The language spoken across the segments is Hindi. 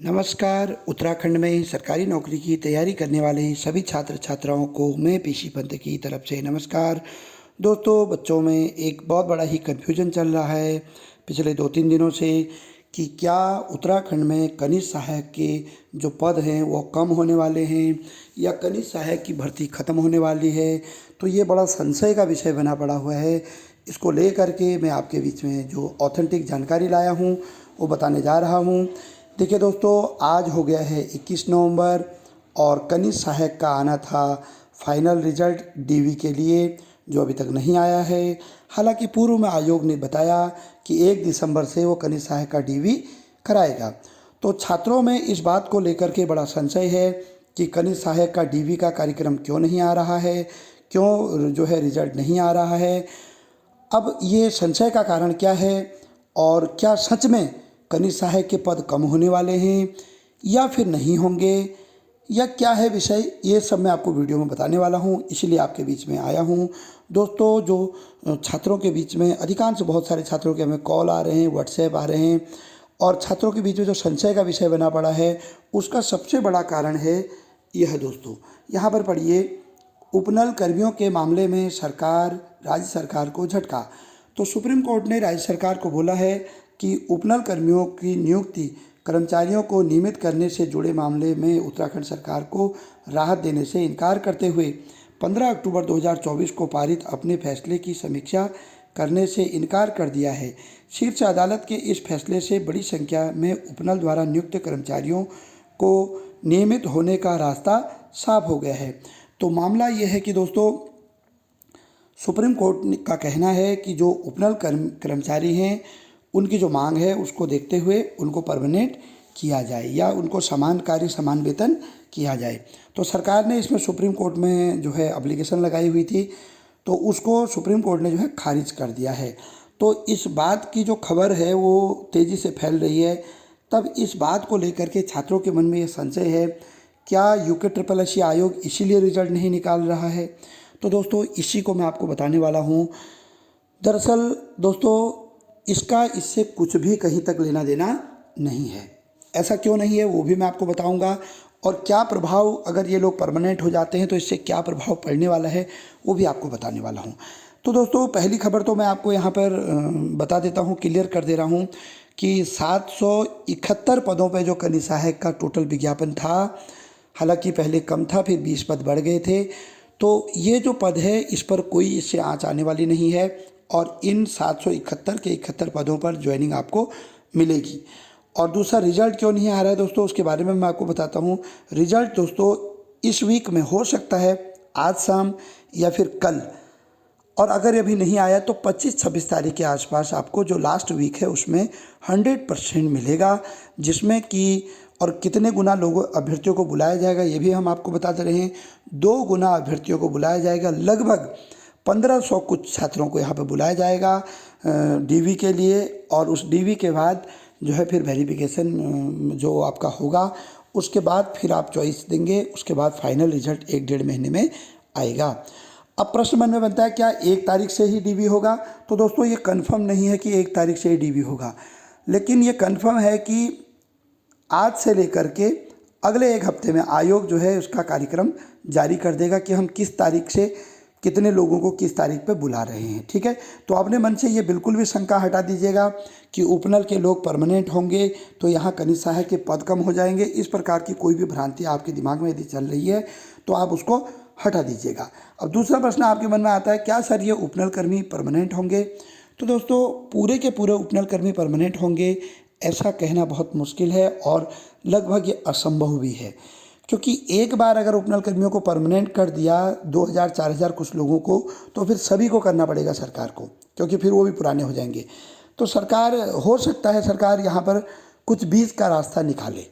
नमस्कार। उत्तराखंड में सरकारी नौकरी की तैयारी करने वाले सभी छात्र छात्राओं को मैं पीसी पंत की तरफ से नमस्कार। दोस्तों, बच्चों में एक बहुत बड़ा ही कन्फ्यूजन चल रहा है पिछले 2-3 दिनों से कि क्या उत्तराखंड में कनिष्ठ सहायक के जो पद हैं वो कम होने वाले हैं या कनिष्ठ सहायक की भर्ती ख़त्म होने वाली है। तो ये बड़ा संशय का विषय बना पड़ा हुआ है। इसको लेकर के मैं आपके बीच में जो ऑथेंटिक जानकारी लाया हूँ वो बताने जा रहा हूँ। देखिए दोस्तों, आज हो गया है 21 नवंबर और कनिष्ठ सहायक का आना था फाइनल रिजल्ट डीवी के लिए, जो अभी तक नहीं आया है। हालांकि पूर्व में आयोग ने बताया कि 1 दिसंबर से वो कनिष्ठ सहायक का डीवी कराएगा। तो छात्रों में इस बात को लेकर के बड़ा संशय है कि कनिष्ठ सहायक का डीवी का कार्यक्रम क्यों नहीं आ रहा है, क्यों जो है रिजल्ट नहीं आ रहा है। अब ये संशय का कारण क्या है और क्या सच में कनिष्ठ सहायक के पद कम होने वाले हैं या फिर नहीं होंगे, या क्या है विषय, ये सब मैं आपको वीडियो में बताने वाला हूँ, इसलिए आपके बीच में आया हूँ। दोस्तों, जो छात्रों के बीच में अधिकांश बहुत सारे छात्रों के हमें कॉल आ रहे हैं, व्हाट्सएप आ रहे हैं और छात्रों के बीच में जो संशय का विषय बना पड़ा है उसका सबसे बड़ा कारण है यह। दोस्तों, यहाँ पर पढ़िए, उपनल कर्मियों के मामले में राज्य सरकार को झटका। तो सुप्रीम कोर्ट ने राज्य सरकार को बोला है कि उपनल कर्मियों की नियुक्ति कर्मचारियों को नियमित करने से जुड़े मामले में उत्तराखंड सरकार को राहत देने से इनकार करते हुए 15 अक्टूबर 2024 को पारित अपने फैसले की समीक्षा करने से इनकार कर दिया है। शीर्ष अदालत के इस फैसले से बड़ी संख्या में उपनल द्वारा नियुक्त कर्मचारियों को नियमित होने का रास्ता साफ हो गया है। तो मामला यह है कि दोस्तों, सुप्रीम कोर्ट का कहना है कि जो उपनल कर्मचारी हैं उनकी जो मांग है उसको देखते हुए उनको परमानेंट किया जाए या उनको समान कार्य समान वेतन किया जाए। तो सरकार ने इसमें सुप्रीम कोर्ट में जो है एप्लीकेशन लगाई हुई थी, तो उसको सुप्रीम कोर्ट ने जो है खारिज कर दिया है। तो इस बात की जो खबर है वो तेज़ी से फैल रही है। तब इस बात को लेकर के छात्रों के मन में ये संशय है, क्या यूके आयोग इसीलिए रिजल्ट नहीं निकाल रहा है। तो दोस्तों, इसी को मैं आपको बताने वाला हूँ। दरअसल दोस्तों, इसका इससे कुछ भी कहीं तक लेना देना नहीं है। ऐसा क्यों नहीं है वो भी मैं आपको बताऊंगा, और क्या प्रभाव, अगर ये लोग परमानेंट हो जाते हैं तो इससे क्या प्रभाव पड़ने वाला है वो भी आपको बताने वाला हूँ। तो दोस्तों, पहली खबर तो मैं आपको यहाँ पर बता देता हूँ, क्लियर कर दे रहा हूँ कि 771 पदों पर जो कनिष्ठ सहायक का टोटल विज्ञापन था, हालांकि पहले कम था, फिर 20 पद बढ़ गए थे। तो ये जो पद है इस पर कोई इससे आँच आने वाली नहीं है और इन 771 के 71 पदों पर ज्वाइनिंग आपको मिलेगी। और दूसरा, रिजल्ट क्यों नहीं आ रहा है दोस्तों, उसके बारे में मैं आपको बताता हूँ। रिजल्ट दोस्तों इस वीक में हो सकता है, आज शाम या फिर कल, और अगर अभी नहीं आया तो 25-26 तारीख के आसपास आपको जो लास्ट वीक है उसमें 100% मिलेगा, जिसमें कि और कितने गुना लोगों अभ्यर्थियों को बुलाया जाएगा ये भी हम आपको बताते रहे हैं। 2 गुना अभ्यर्थियों को बुलाया जाएगा, लगभग 1500 कुछ छात्रों को यहाँ पर बुलाया जाएगा डीवी के लिए, और उस डीवी के बाद जो है फिर वेरिफिकेशन जो आपका होगा, उसके बाद फिर आप चॉइस देंगे, उसके बाद फाइनल रिजल्ट 1-1.5 महीने में आएगा। अब प्रश्न मन में बनता है, क्या 1 तारीख से ही डीवी होगा। तो दोस्तों, ये कन्फर्म नहीं है कि 1 तारीख से ही डीवी होगा, लेकिन ये कन्फर्म है कि आज से लेकर के अगले 1 हफ्ते में आयोग जो है उसका कार्यक्रम जारी कर देगा कि हम किस तारीख से कितने लोगों को किस तारीख पे बुला रहे हैं। ठीक है, तो अपने मन से ये बिल्कुल भी शंका हटा दीजिएगा कि उपनल के लोग परमानेंट होंगे तो यहाँ कनिष्ठ सहायक के पद कम हो जाएंगे। इस प्रकार की कोई भी भ्रांति आपके दिमाग में यदि चल रही है तो आप उसको हटा दीजिएगा। अब दूसरा प्रश्न आपके मन में आता है, क्या सर ये उपनल कर्मी परमानेंट होंगे। तो दोस्तों, पूरे के पूरे उपनल कर्मी परमानेंट होंगे ऐसा कहना बहुत मुश्किल है और लगभग ये असंभव भी है, क्योंकि एक बार अगर उपनल कर्मियों को परमानेंट कर दिया 2000-4000 कुछ लोगों को, तो फिर सभी को करना पड़ेगा सरकार को, क्योंकि फिर वो भी पुराने हो जाएंगे। तो सरकार, हो सकता है सरकार यहाँ पर कुछ बीच का रास्ता निकाले,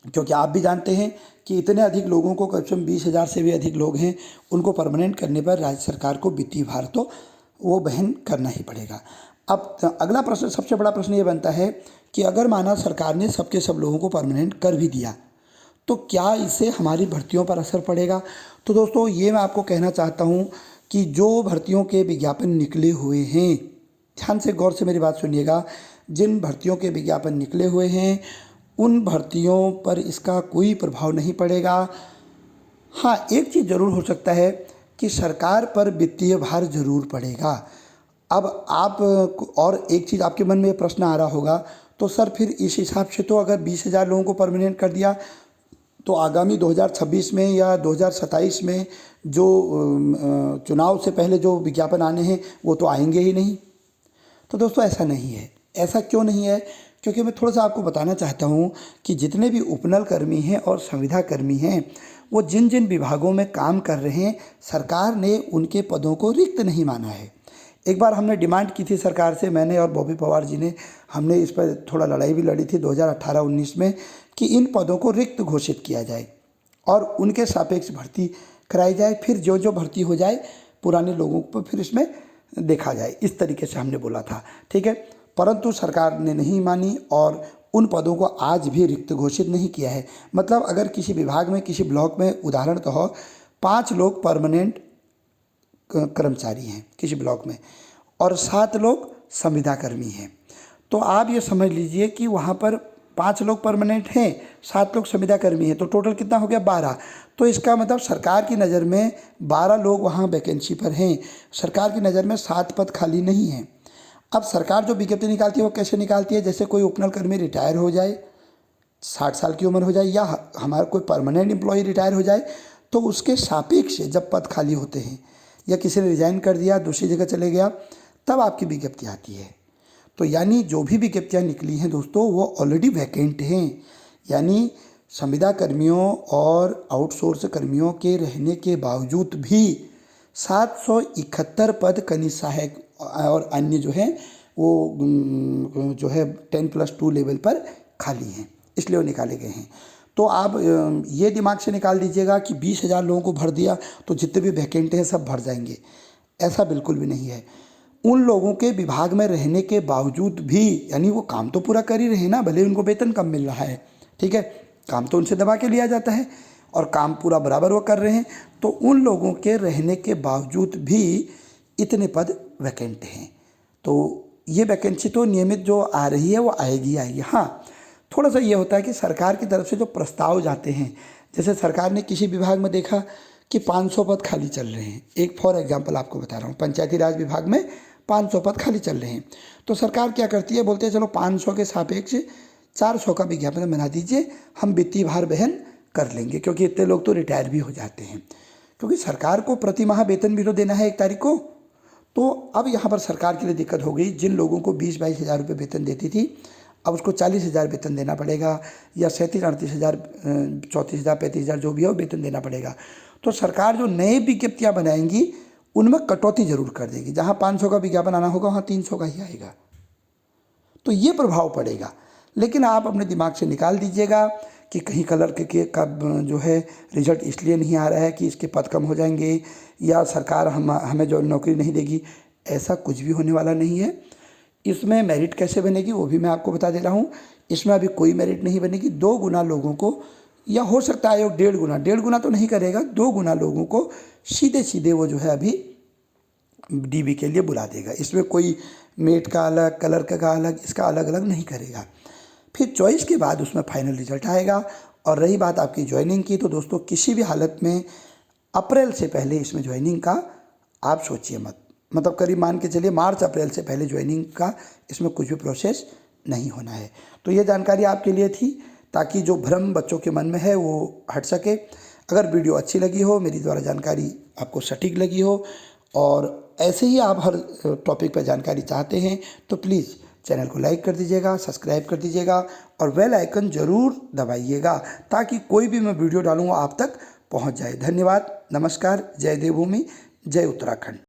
क्योंकि आप भी जानते हैं कि इतने अधिक लोगों को, करीब 20,000 से भी अधिक लोग हैं, उनको परमानेंट करने पर राज्य सरकार को वित्तीय भार तो वो वहन करना ही पड़ेगा। अब अगला प्रश्न, सबसे बड़ा प्रश्न ये बनता है कि अगर माना सरकार ने सबके सब लोगों को परमानेंट कर भी दिया तो क्या इससे हमारी भर्तियों पर असर पड़ेगा। तो दोस्तों, ये मैं आपको कहना चाहता हूँ कि जो भर्तियों के विज्ञापन निकले हुए हैं, ध्यान से गौर से मेरी बात सुनिएगा, जिन भर्तियों के विज्ञापन निकले हुए हैं उन भर्तियों पर इसका कोई प्रभाव नहीं पड़ेगा। हाँ, एक चीज़ ज़रूर हो सकता है कि सरकार पर वित्तीय भार ज़रूर पड़ेगा। अब आप और एक चीज़ आपके मन में ये प्रश्न आ रहा होगा, तो सर फिर इस हिसाब से तो अगर 20,000 लोगों को परमानेंट कर दिया तो आगामी 2026 में या 2027 में जो चुनाव से पहले जो विज्ञापन आने हैं वो तो आएंगे ही नहीं। तो दोस्तों ऐसा नहीं है। ऐसा क्यों नहीं है? क्योंकि मैं थोड़ा सा आपको बताना चाहता हूँ कि जितने भी उपनल कर्मी हैं और संविदा कर्मी हैं, वो जिन जिन विभागों में काम कर रहे हैं, सरकार ने उनके पदों को रिक्त नहीं माना है। एक बार हमने डिमांड की थी सरकार से, मैंने और बॉबी पवार जी ने, हमने इस पर थोड़ा लड़ाई भी लड़ी थी 2018-19 में, कि इन पदों को रिक्त घोषित किया जाए और उनके सापेक्ष भर्ती कराई जाए। फिर जो जो भर्ती हो जाए पुराने लोगों को फिर इसमें देखा जाए, इस तरीके से हमने बोला था, ठीक है। परंतु सरकार ने नहीं मानी और उन पदों को आज भी रिक्त घोषित नहीं किया है। मतलब अगर किसी विभाग में, किसी ब्लॉक में उदाहरण तो हो 5 लोग परमानेंट कर्मचारी हैं किसी ब्लॉक में और 7 लोग संविदा कर्मी हैं, तो आप ये समझ लीजिए कि वहाँ पर 5 लोग परमानेंट हैं, 7 लोग संविदा कर्मी हैं, तो टोटल कितना हो गया? 12। तो इसका मतलब सरकार की नज़र में 12 लोग वहाँ वैकेंसी पर हैं, सरकार की नज़र में 7 पद खाली नहीं हैं। अब सरकार जो विज्ञप्ति निकालती है वो कैसे निकालती है? जैसे कोई उपनल कर्मी रिटायर हो जाए, 60 साल की उम्र हो जाए, या हमारा कोई परमानेंट एम्प्लॉय रिटायर हो जाए, तो उसके सापेक्ष जब पद खाली होते हैं या किसी ने रिजाइन कर दिया, दूसरी जगह चले गया, तब आपकी विज्ञप्ति आती है। तो यानी जो भी विज्ञप्तियाँ निकली हैं दोस्तों, वो ऑलरेडी वैकेंट हैं। यानी संविदा कर्मियों और आउटसोर्स कर्मियों के रहने के बावजूद भी 771 पद कनिष्ठ सहायक और अन्य जो है वो जो है 10+2 लेवल पर खाली हैं, इसलिए वो निकाले गए हैं। तो आप ये दिमाग से निकाल दीजिएगा कि 20,000 लोगों को भर दिया तो जितने भी वैकेंट हैं सब भर जाएंगे, ऐसा बिल्कुल भी नहीं है। उन लोगों के विभाग में रहने के बावजूद भी, यानी वो काम तो पूरा कर ही रहे ना, भले उनको वेतन कम मिल रहा है, ठीक है, काम तो उनसे दबा के लिया जाता है और काम पूरा बराबर वो कर रहे हैं, तो उन लोगों के रहने के बावजूद भी इतने पद वैकेंट हैं। तो ये वैकेंसी तो नियमित जो आ रही है वो आएगी आएगी। हाँ, थोड़ा सा ये होता है कि सरकार की तरफ से जो प्रस्ताव जाते हैं, जैसे सरकार ने किसी विभाग में देखा कि 500 पद खाली चल रहे हैं, एक फॉर एग्जांपल आपको बता रहा हूँ, पंचायती राज विभाग में 500 पद खाली चल रहे हैं, तो सरकार क्या करती है, बोलते हैं चलो 500 के सापेक्ष 400 का विज्ञापन बना दीजिए, हम वित्तीय भार वहन कर लेंगे, क्योंकि इतने लोग तो रिटायर भी हो जाते हैं, क्योंकि सरकार को प्रति माह वेतन भी तो देना है 1 तारीख को। तो अब यहाँ पर सरकार के लिए दिक्कत हो गई, जिन लोगों को 20-22 हज़ार रुपये वेतन देती थी, अब उसको 40,000 वेतन देना पड़ेगा, या 37-38 हज़ार, 34 हज़ार, 35 हज़ार जो भी हो वेतन देना पड़ेगा। तो सरकार जो नए विज्ञप्तियाँ बनाएंगी उनमें कटौती जरूर कर देगी, जहाँ 500 का विज्ञापन आना होगा वहाँ 300 का ही आएगा, तो ये प्रभाव पड़ेगा। लेकिन आप अपने दिमाग से निकाल दीजिएगा कि कहीं कलर के का जो है रिजल्ट इसलिए नहीं आ रहा है कि इसके पद कम हो जाएंगे या सरकार हमें जो नौकरी नहीं देगी, ऐसा कुछ भी होने वाला नहीं है। इसमें मेरिट कैसे बनेगी वो भी मैं आपको बता दे रहा हूँ। इसमें अभी कोई मेरिट नहीं बनेगी, 2 गुना लोगों को, या हो सकता है आयोग 1.5 गुना तो नहीं करेगा, 2 गुना लोगों को सीधे सीधे वो जो है अभी डीबी के लिए बुला देगा। इसमें कोई मेट का अलग, कलर का अलग, इसका अलग अलग नहीं करेगा। फिर चॉइस के बाद उसमें फाइनल रिजल्ट आएगा। और रही बात आपकी ज्वाइनिंग की, तो दोस्तों किसी भी हालत में अप्रैल से पहले इसमें ज्वाइनिंग का आप सोचिए मत, मतलब करीब मान के चलिए मार्च-अप्रैल से पहले ज्वाइनिंग का इसमें कुछ भी प्रोसेस नहीं होना है। तो ये जानकारी आपके लिए थी, ताकि जो भ्रम बच्चों के मन में है वो हट सके। अगर वीडियो अच्छी लगी हो, मेरी द्वारा जानकारी आपको सटीक लगी हो, और ऐसे ही आप हर टॉपिक पर जानकारी चाहते हैं, तो प्लीज़ चैनल को लाइक कर दीजिएगा, सब्सक्राइब कर दीजिएगा और बेल आइकन ज़रूर दबाइएगा, ताकि कोई भी मैं वीडियो डालूँ आप तक पहुँच जाए। धन्यवाद, नमस्कार, जय देवभूमि, जय उत्तराखंड।